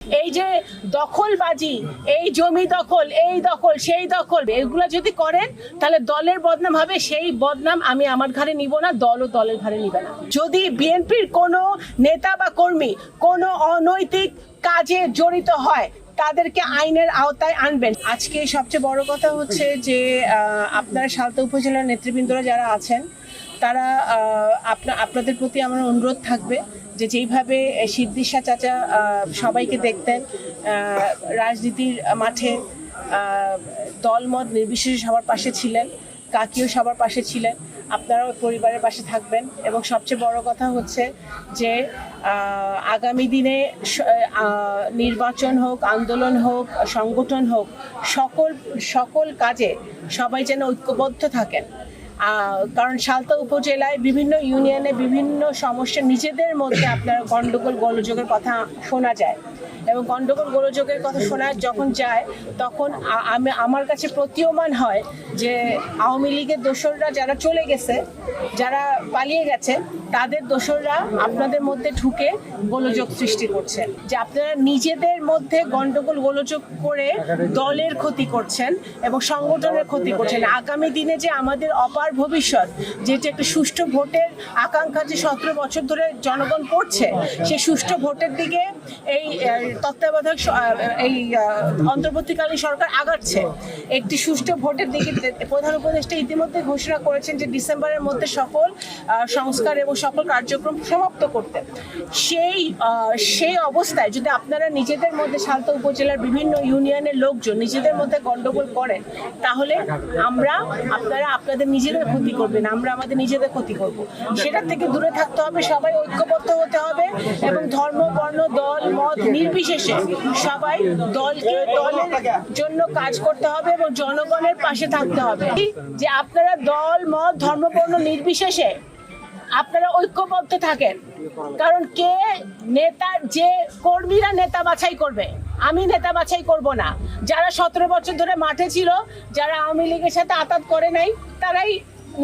এই যে দখলবাজি, এই জমি দখল, এই দখল, সেই দখল, এগুলো যদি করেন তাহলে দলের বদনাম হবে। সেই বদনাম আমি আমার ঘাড়ে নিব না, দলও দলের ঘাড়ে নিবে না। যদি বিএনপির কোনো নেতা বা কর্মী কোনো অনৈতিক কাজে জড়িত হয় তাদেরকে আইনের আওতায় আনবেন। আজকে সবচেয়ে বড় কথা হচ্ছে যে আপনারা সালতা উপজেলার নেতৃবৃন্দরা যারা আছেন তারা আপনাদের প্রতি আমার অনুরোধ থাকবে যে যেইভাবে সিদ্দিক শাহ চাচা সবাইকে দেখতেন রাজনীতির মাঠে, দলমত নির্বিশেষে সবার পাশে ছিলেন, কাকিও সবার পাশে ছিলেন, আপনারাও পরিবারের পাশে থাকবেন। এবং সবচেয়ে বড় কথা হচ্ছে যে আগামী দিনে নির্বাচন হোক, আন্দোলন হোক, সংগঠন হোক, সকল কাজে সবাই যেন ঐক্যবদ্ধ থাকেন। কারণ সালতা উপজেলায় বিভিন্ন ইউনিয়নে বিভিন্ন সমস্যা, নিজেদের মধ্যে আপনার গণ্ডগোল গোলযোগের কথা শোনা যায় এবং গণ্ডগোল গোলযোগের কথা শোনা যখন যায় তখন আমার কাছে প্রতীয়মান হয় যে আওয়ামী লীগের দোসররা যারা চলে গেছে, যারা পালিয়ে গেছে, তাদের দোসররা আপনাদের মধ্যে ঢুকে গোলযোগ সৃষ্টি করছে, যে আপনারা নিজেদের মধ্যে গণ্ডগোল গোলযোগ করে দলের ক্ষতি করছেন এবং সংগঠনের ক্ষতি করছেন। আগামী দিনে যে আমাদের অপার ভবিষ্যৎ, যেটা একটা সুষ্ঠু ভোটের আকাঙ্ক্ষা যে 17 বছর ধরে জনগণ করছে, সেই সুষ্ঠু ভোটের দিকে এই তত্ত্বাবধায়ক এই অন্তর্বর্তীকালীন সরকার আগাচ্ছে। একটি সুষ্ঠু ভোটের দিকে প্রধান উপদেষ্টা ইতিমধ্যে ঘোষণা করেছেন যে ডিসেম্বরের মধ্যে সকল সংস্কার এবং সকল কার্যক্রম সমাপ্ত করতে। সেই অবস্থায় যদি আপনারা নিজেদের মধ্যে সালতা উপজেলার বিভিন্ন ইউনিয়নের লোকজন নিজেদের মধ্যে গণ্ডগোল করেন তাহলে আপনারা আপনাদের নিজেদের ক্ষতি করবেন, আমরা আমাদের নিজেদের ক্ষতি করব। সেটার থেকে দূরে থাকতে হবে, সবাই ঐক্যবদ্ধ হতে হবে এবং ধর্ম, বর্ণ, দল, মত নির্বিশেষে সবাই দলের জন্য কাজ করতে হবে এবং জনগণের পাশে থাকতে হবে। যে আপনারা দল, মত, ধর্ম, বর্ণ নির্বিশেষে আপনারা ঐক্যবদ্ধ থাকেন। কারণ কে নেতা, যে কর্মীরা নেতা বাছাই করবে, আমি নেতা বাছাই করব না। যারা 17 বছর ধরে মাঠে ছিল, যারা আওয়ামী লীগের সাথে আতাত করে নাই, তারাই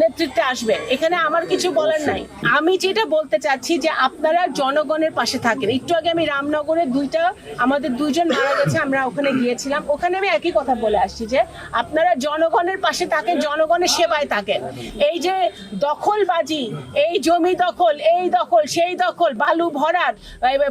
নেতৃত্বে আসবে। এখানে আমার কিছু বলার নাই। আমি যেটা বলতে চাচ্ছি যে আপনারা জনগণের পাশে থাকেন। একটু আগে আমি রামনগরে আমাদের দুইজন মারা গেছে, আমরা ওখানে গিয়েছিলাম, ওখানে আমি একই কথা বলে আসছি যে আপনারা জনগণের পাশে থাকেন, জনগণের সেবায় থাকেন। এই যে দখলবাজি, এই জমি দখল, এই দখল, সেই দখল, বালু ভরাট,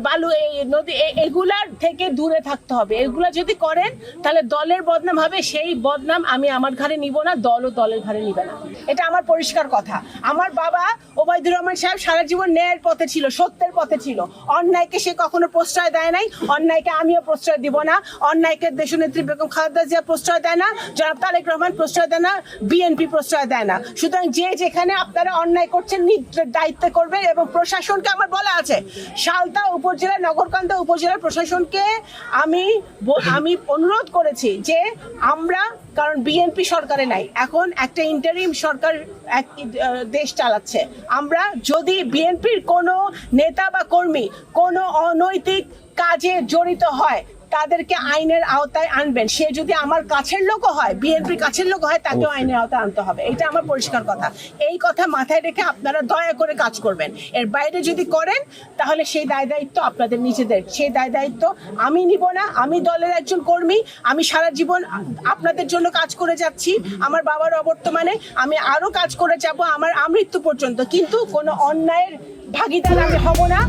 বালু, এই নদী, এগুলার থেকে দূরে থাকতে হবে। এগুলা যদি করেন তাহলে দলের বদনাম হবে। সেই বদনাম আমি আমার ঘাড়ে নিব না, দলও দলের ঘাড়ে নিবে না। এটা আমার পরিষ্কার কথা। আমার বাবা ওবায়দুর রহমান সাহেব সারা জীবন ন্যায়ের পথে ছিল, সত্যের পথে ছিল। অন্যায়কে সে কখনো প্রশ্রয় দেয় নাই, অন্যায়কে আমিও প্রশ্রয় দিব না। অন্যায়কে দেশনেত্রী বেগম খালেদা জিয়া প্রশ্রয় দেয় না, জনাব তারেক রহমান প্রশ্রয় দেয় না, বিএনপি প্রশ্রয় দেয় না। সুতরাং যে যেখানে আপনারা অন্যায় করছেন নিজের দায়িত্বে করবেন। এবং প্রশাসনকে আমার বলা আছে, সালতা উপজেলা, নগরকান্দা উপজেলার প্রশাসনকে আমি অনুরোধ করেছি যে আমরা, কারণ বিএনপি সরকারে নাই, এখন একটা ইন্টারিম সরকার দেশ চালাচ্ছে, আমরা যদি বিএনপির কোনো নেতা বা কর্মী কোনো অনৈতিক কাজে জড়িত হয় তাদেরকে আইনের আওতায় আনবেন। সে যদি আমার কাছের লোক হয়, বিএনপির কাছের লোক হয়, তাকেও আইনের আওতায় আনতে হবে। এটা আমার পরিষ্কার কথা। এই কথা মাথায় রেখে আপনারা দয়া করে কাজ করবেন। এর বাইরে যদি করেন তাহলে সেই দায় দায়িত্ব আপনাদের নিজেদের, সেই দায় দায়িত্ব আমি নিব না। আমি দলের একজন কর্মী, আমি সারা জীবন আপনাদের জন্য কাজ করে যাচ্ছি। আমার বাবার অবর্তমানে আমি আরো কাজ করে যাব আমার আমৃত্যু পর্যন্ত, কিন্তু কোনো অন্যায়ের ভাগিদার আমি হব না।